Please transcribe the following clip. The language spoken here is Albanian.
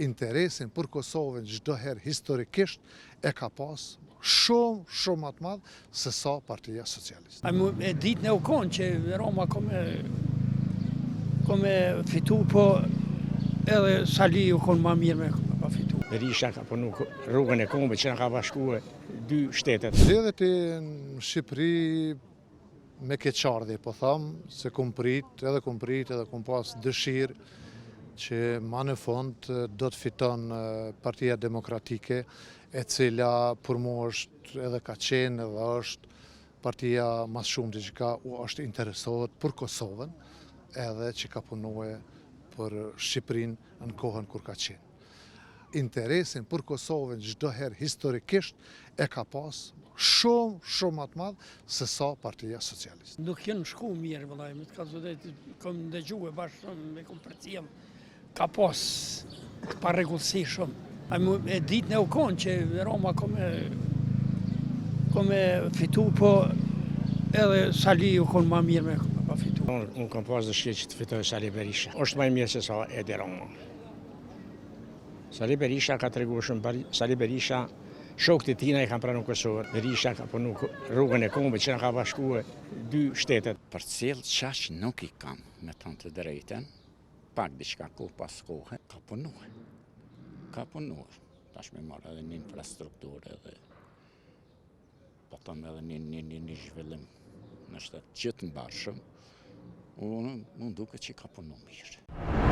interesin për Kosovën çdo herë historikisht e ka pas shumë më të madh se sa Partia Socialiste. E ditën e u konë që Roma kome fitu, po edhe Saliu konë ma mirë me fitu. Berisha ka punu rrugën e kombit që na ka bashkuar dy shtetet. Zgjedhjet në Shqipëri me keqardhje, po them, se kum prit edhe kum pas dëshirë që ma në fund do të fiton Partia Demokratike, e cila për mu është edhe ka qenë edhe është partia mas shumë që ka është interesohet për Kosovën edhe që ka punue për Shqipërinë në kohën kur ka qenë. Interesin për Kosovën çdo herë historikisht e ka pas shumë më të madh se sa Partia Socialiste. Nuk jenë shku mirë, vëllai, me të ka zotë, kom dëgjue bashkë me kom përcjell, ka pas parregullsi shumë. E ditën e u konë që Roma kome fitu, po edhe Saliu konë ma mirë me fitu. Unë kom pas dëshirë që të fitoj Sali Berisha. Është më mirë se sa Edi Rama. Sali Berisha ka treguar shumë, Sali Berisha shokët e tina i kanë pranuar Kosovën. Berisha ka punu rrugën e kombit që na ka bashkuar dy shtetet. Përcjell qash nuk i kam, me thënë të drejtën, pak diçka kohë pas kohe, ka punuar. Tash me marrë edhe një infrastrukturë edhe po thëmë edhe një zhvillim në shtetë gjithë mbarshëm, unë duke që ka punu mirë.